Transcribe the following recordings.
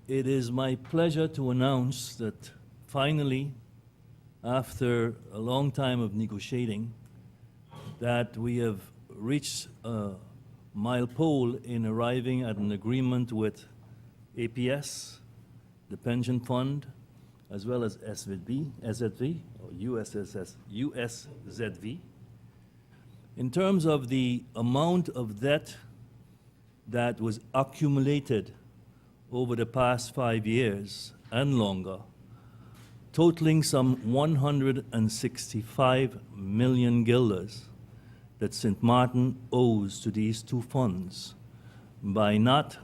It is my pleasure to announce that finally, after a long time of negotiating, that we have reached a milestone in arriving at an agreement with APS, the pension fund, as well as SZV, or USZV, in terms of the amount of debt that was accumulated over the past 5 years and longer, totaling some 165 million guilders that St. Martin owes to these two funds by not,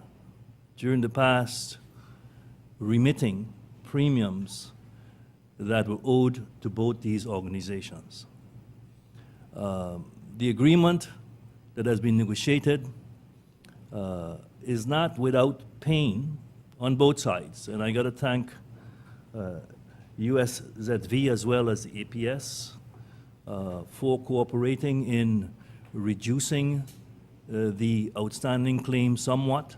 during the past, remitting premiums that were owed to both these organizations. The agreement that has been negotiated is not without pain on both sides, and I got to thank USZV as well as the APS for cooperating in reducing the outstanding claim somewhat,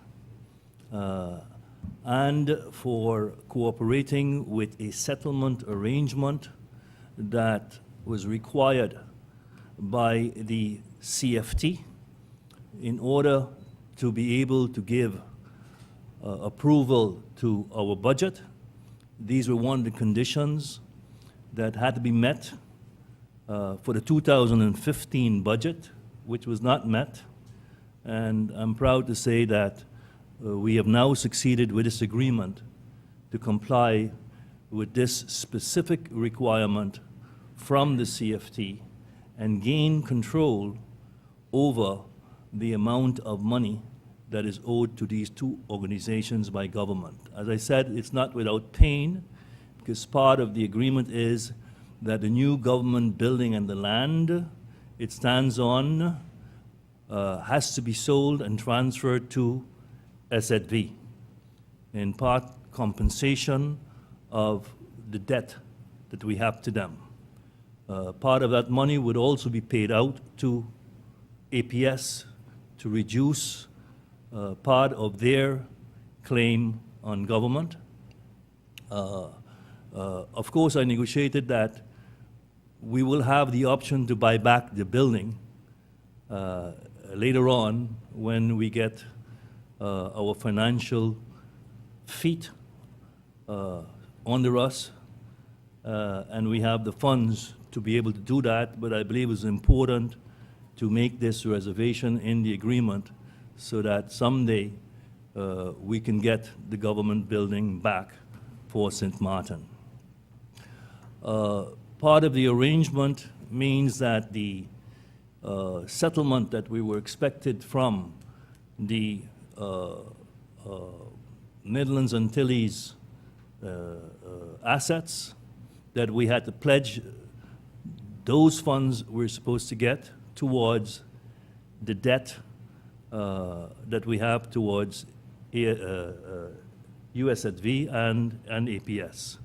and for cooperating with a settlement arrangement that was required by the CFT in order to be able to give approval to our budget. These were one of the conditions that had to be met for the 2015 budget, which was not met. And I'm proud to say that we have now succeeded with this agreement to comply with this specific requirement from the CFT and gain control over the amount of money that is owed to these two organizations by government. As I said, it's not without pain, because part of the agreement is that the new government building and the land it stands on has to be sold and transferred to SZV, in part compensation of the debt that we have to them. Part of that money would also be paid out to APS to reduce part of their claim on government. Of course, I negotiated that we will have the option to buy back the building later on when we get our financial feet under us, and we have the funds to be able to do that, but I believe it's important to make this reservation in the agreement so that someday we can get the government building back for St. Martin. Part of the arrangement means that the settlement that we were expected from the Netherlands Antilles assets, that we had to pledge those funds we're supposed to get towards the debt that we have towards USZV and APS.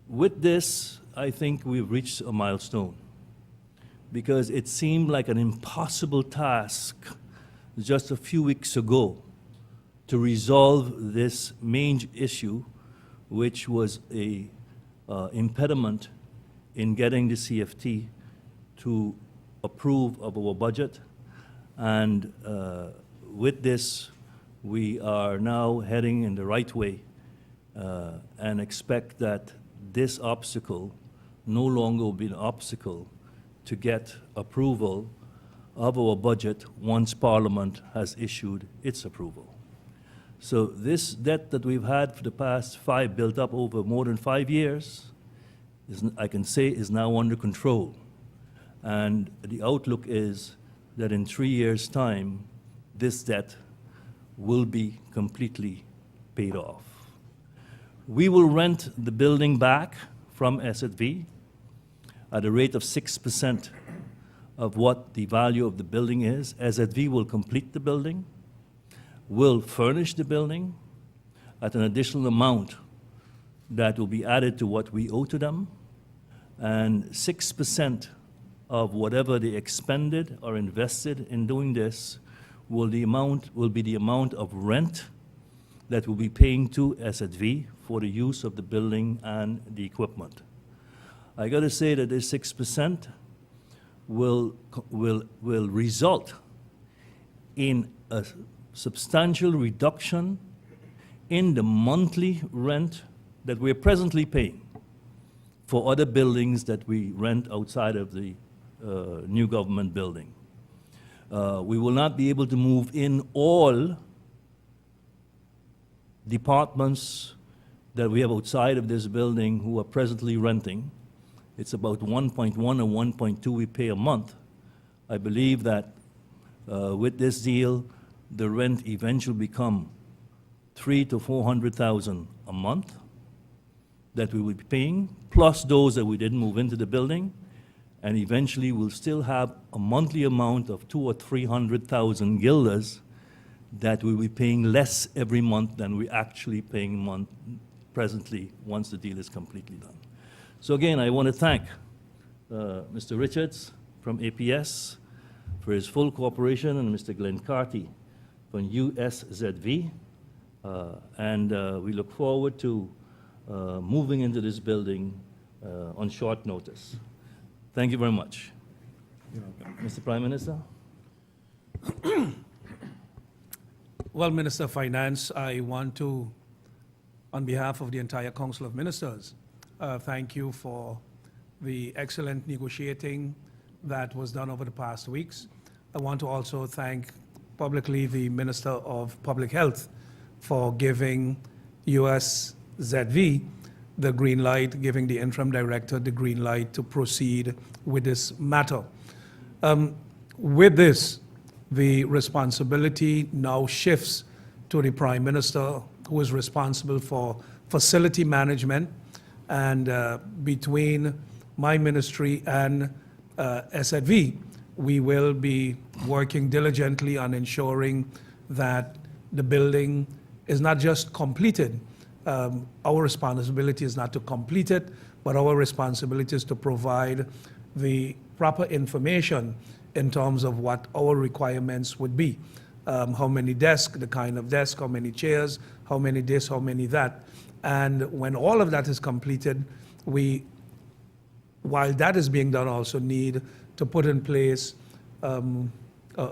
With this, I think we've reached a milestone, because it seemed like an impossible task just a few weeks ago to resolve this main issue, which was a impediment in getting the CFT to approve of our budget. And with this, we are now heading in the right way and expect that this obstacle no longer will be an obstacle to get approval of our budget once Parliament has issued its approval. So this debt that we've had for the past built up over more than 5 years, I can say is now under control. And the outlook is that in 3 years' time, this debt will be completely paid off. We will rent the building back from SZV at a rate of 6% of what the value of the building is. SZV will complete the building, will furnish the building at an additional amount that will be added to what we owe to them, and 6% of whatever they expended or invested in doing this will be the amount of rent that we'll be paying to SZV for the use of the building and the equipment. I got to say that this 6% will result in a substantial reduction in the monthly rent that we're presently paying for other buildings that we rent outside of the new government building. We will not be able to move in all departments that we have outside of this building who are presently renting. It's about 1.1 or 1.2 we pay a month. I believe that with this deal, the rent eventually become $300,000 to $400,000 a month that we will be paying, plus those that we didn't move into the building, and eventually we'll still have a monthly amount of 200,000 or 300,000 guilders that we'll be paying less every month than we're actually paying presently once the deal is completely done. So again, I want to thank Mr. Richards from APS for his full cooperation, and Mr. Glenn Carty from USZV, and we look forward to moving into this building on short notice. Thank you very much. Mr. Prime Minister? Well, Minister of Finance, I want to, on behalf of the entire Council of Ministers, thank you for the excellent negotiating that was done over the past weeks. I want to also thank publicly the Minister of Public Health for giving USZV the green light, giving the interim director the green light to proceed with this matter. With this, the responsibility now shifts to the Prime Minister, who is responsible for facility management, and between my ministry and SZV, we will be working diligently on ensuring that the building is not just completed. Our responsibility is not to complete it, but our responsibility is to provide the proper information in terms of what our requirements would be. How many desks, the kind of desk, how many chairs, how many this, how many that. And when all of that is completed, we, while that is being done, also need to put in place a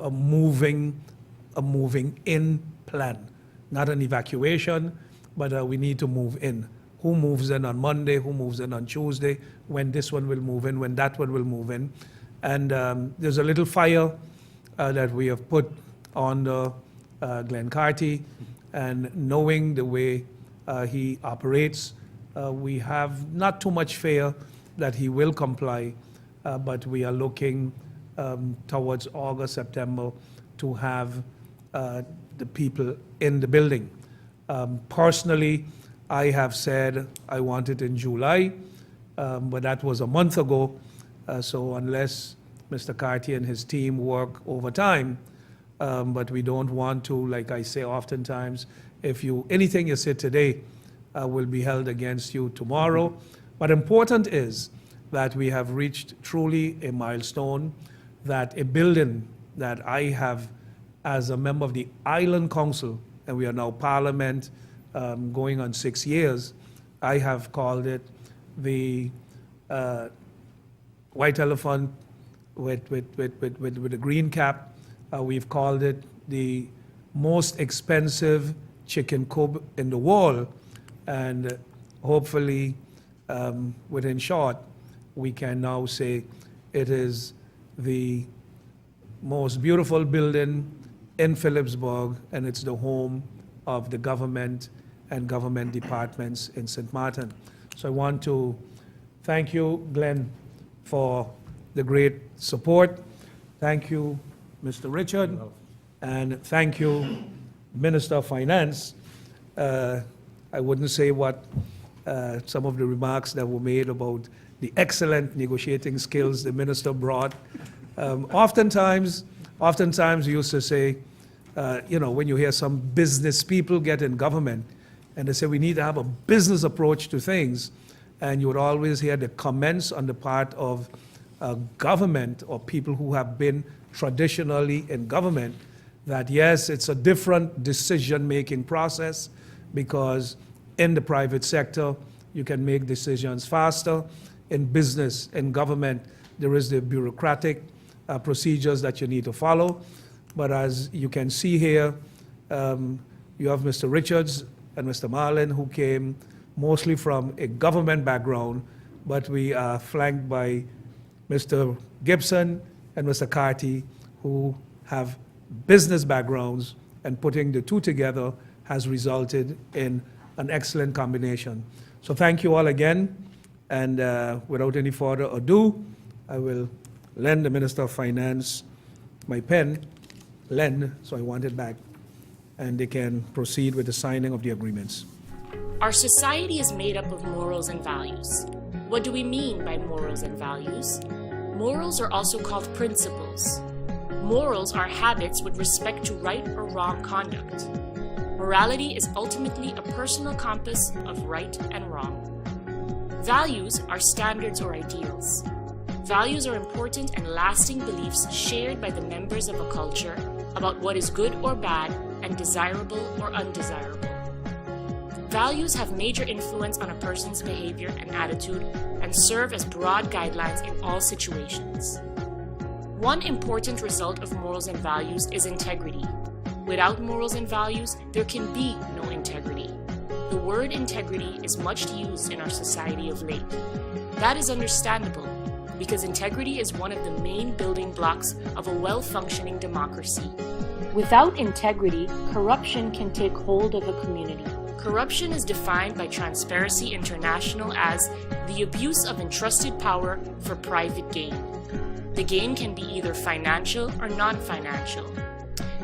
moving in plan, not an evacuation, but we need to move in. Who moves in on Monday, who moves in on Tuesday, when this one will move in, when that one will move in. And there's a little fire that we have put on Glenn Carty, and knowing the way he operates, we have not too much fear that he will comply, but we are looking towards August, September to have the people in the building. Personally, I have said I want it in July, but that was a month ago. So unless Mr. Carty and his team work overtime, but we don't want to, like I say oftentimes, anything you say today will be held against you tomorrow. But important is that we have reached truly a milestone, that a building that I have as a member of the Island Council, and we are now Parliament going on 6 years, I have called it the white elephant with a green cap. We've called it the most expensive chicken coop in the world, and hopefully, within short, we can now say it is the most beautiful building in Phillipsburg, and it's the home of the government and government departments in St. Martin. So I want to thank you, Glenn, for the great support. Thank you, Mr. Richard, and thank you, Minister of Finance. I wouldn't say what some of the remarks that were made about the excellent negotiating skills the minister brought. Oftentimes we used to say, when you hear some business people get in government, and they say we need to have a business approach to things, and you would always hear the comments on the part of government or people who have been traditionally in government that yes, it's a different decision-making process, because in the private sector, you can make decisions faster. In business, in government, there is the bureaucratic procedures that you need to follow. But as you can see here, you have Mr. Richards and Mr. Marlin, who came mostly from a government background, but we are flanked by Mr. Gibson and Mr. Carty, who have business backgrounds, and putting the two together has resulted in an excellent combination. So thank you all again, and without any further ado, I will lend the Minister of Finance my pen, so I want it back, and they can proceed with the signing of the agreements. Our society is made up of morals and values. What do we mean by morals and values? Morals are also called principles. Morals are habits with respect to right or wrong conduct. Morality is ultimately a personal compass of right and wrong. Values are standards or ideals. Values are important and lasting beliefs shared by the members of a culture about what is good or bad and desirable or undesirable. Values have major influence on a person's behavior and attitude and serve as broad guidelines in all situations. One important result of morals and values is integrity. Without morals and values, there can be no integrity. The word integrity is much used in our society of late. That is understandable, because integrity is one of the main building blocks of a well-functioning democracy. Without integrity, corruption can take hold of a community. Corruption is defined by Transparency International as the abuse of entrusted power for private gain. The gain can be either financial or non-financial.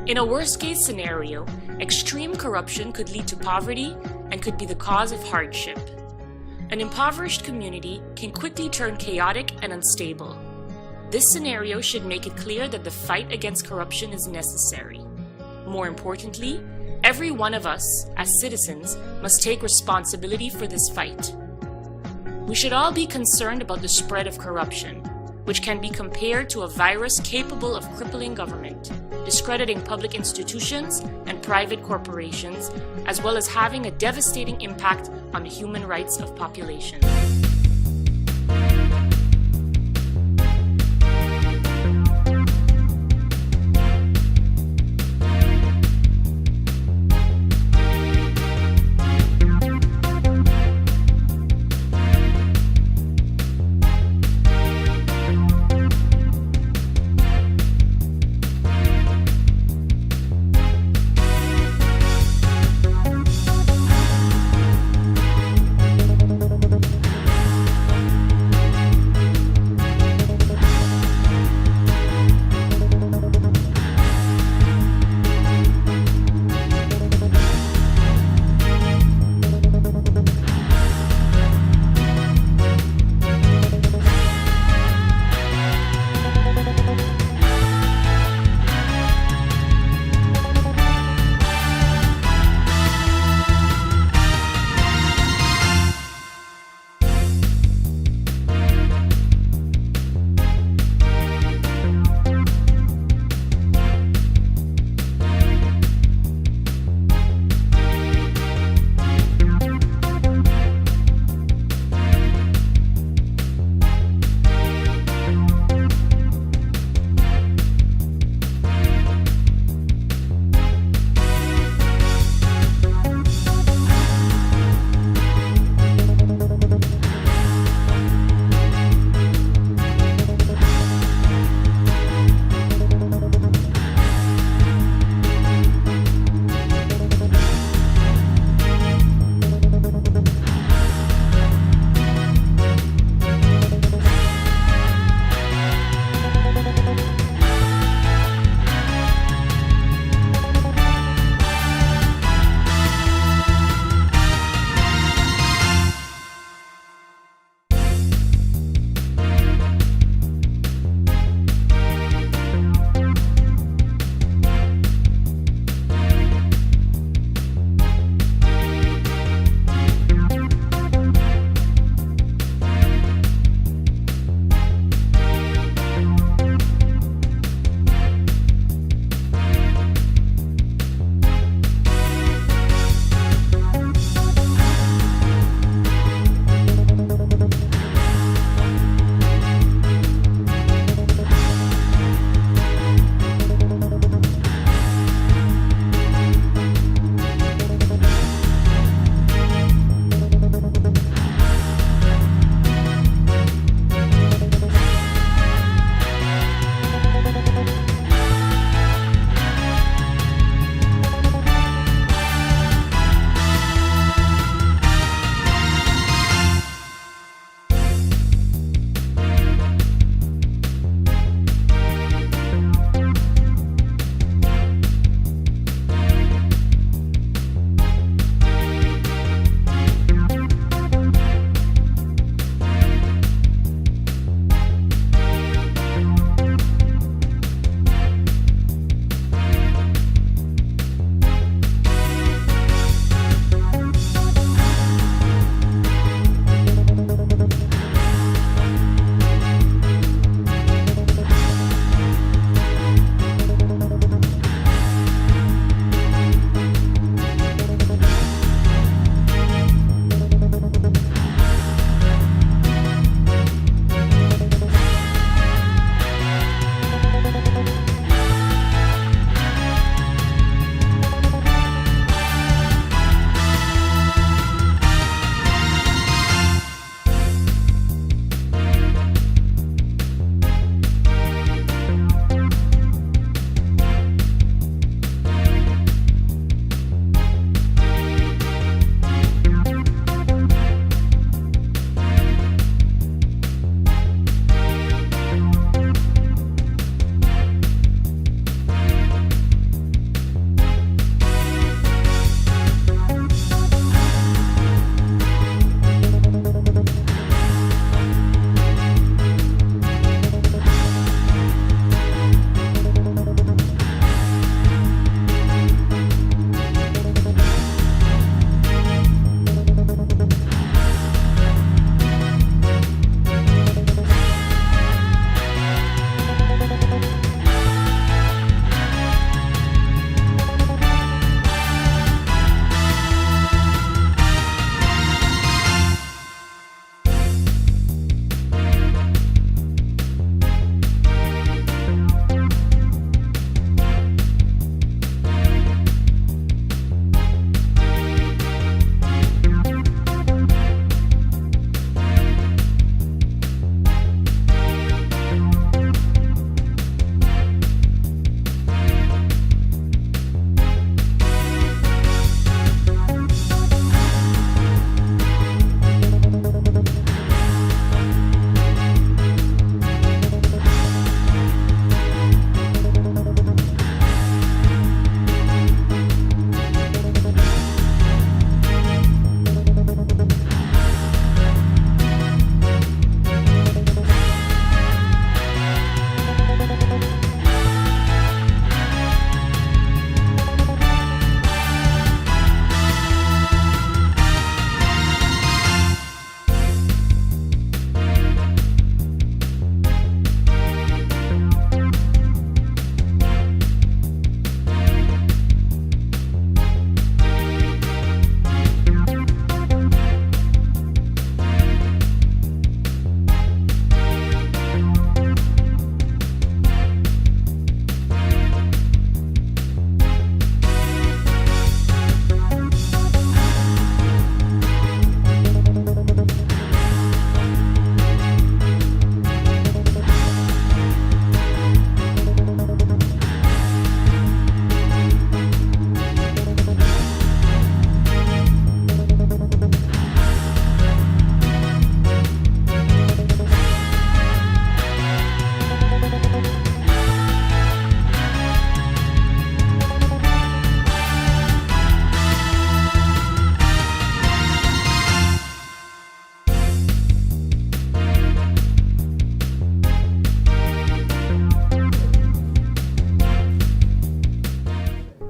In a worst-case scenario, extreme corruption could lead to poverty and could be the cause of hardship. An impoverished community can quickly turn chaotic and unstable. This scenario should make it clear that the fight against corruption is necessary. More importantly, every one of us, as citizens, must take responsibility for this fight. We should all be concerned about the spread of corruption, which can be compared to a virus capable of crippling government, discrediting public institutions and private corporations, as well as having a devastating impact on the human rights of populations.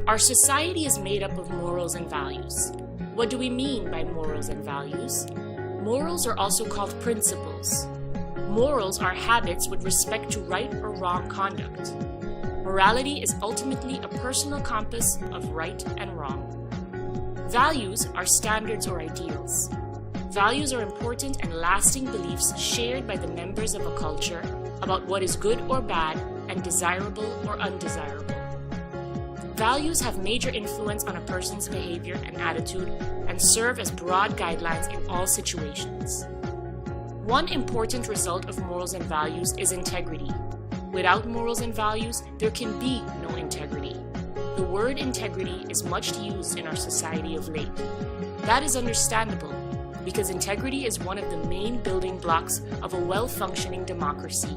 Our society is made up of morals and values. What do we mean by morals and values? Morals are also called principles. Morals are habits with respect to right or wrong conduct. Morality is ultimately a personal compass of right and wrong. Values are standards or ideals. Values are important and lasting beliefs shared by the members of a culture about what is good or bad and desirable or undesirable. Values have major influence on a person's behavior and attitude and serve as broad guidelines in all situations. One important result of morals and values is integrity. Without morals and values, there can be no integrity. The word integrity is much used in our society of late. That is understandable, because integrity is one of the main building blocks of a well-functioning democracy.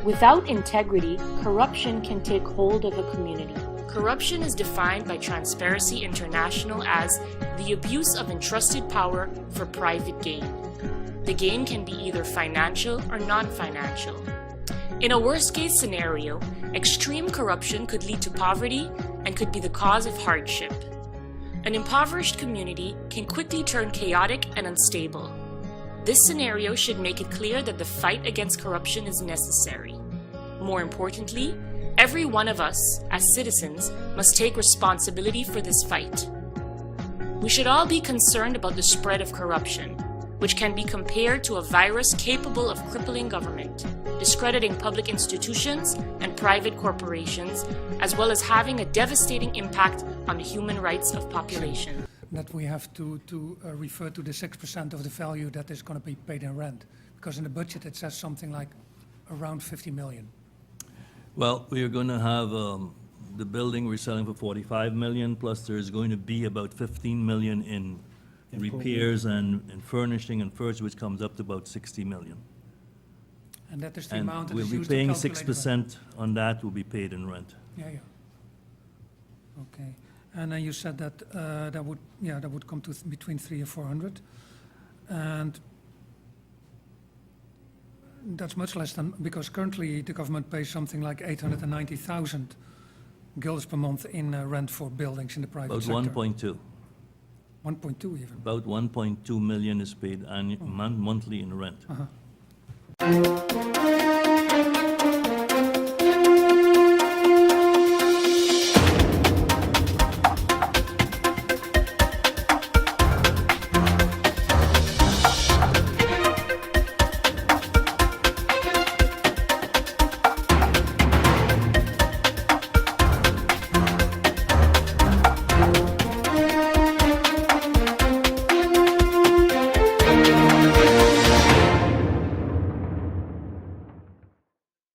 Without integrity, corruption can take hold of a community. Corruption is defined by Transparency International as the abuse of entrusted power for private gain. The gain can be either financial or non-financial. In a worst-case scenario, extreme corruption could lead to poverty and could be the cause of hardship. An impoverished community can quickly turn chaotic and unstable. This scenario should make it clear that the fight against corruption is necessary. More importantly, every one of us, as citizens, must take responsibility for this fight. We should all be concerned about the spread of corruption, which can be compared to a virus capable of crippling government, discrediting public institutions and private corporations, as well as having a devastating impact on the human rights of population. That we have to refer to the 6% of the value that is going to be paid in rent, because in the budget it says something like around 50 million. Well, we are going to have the building we're selling for 45 million, plus there's going to be about 15 million in repairs and furnishing and furniture, which comes up to about 60 million. And that is the And amount that we'll is be used to paying calculate the rent. 6% on that, will be paid in rent. Yeah. Okay. And then you said that that would come to between 300 and 400, and that's much less than, because currently the government pays something like 890,000 guilders per month in rent for buildings in the private About sector. 1.2. 1.2 even. About 1.2 million is paid monthly in rent. Uh-huh.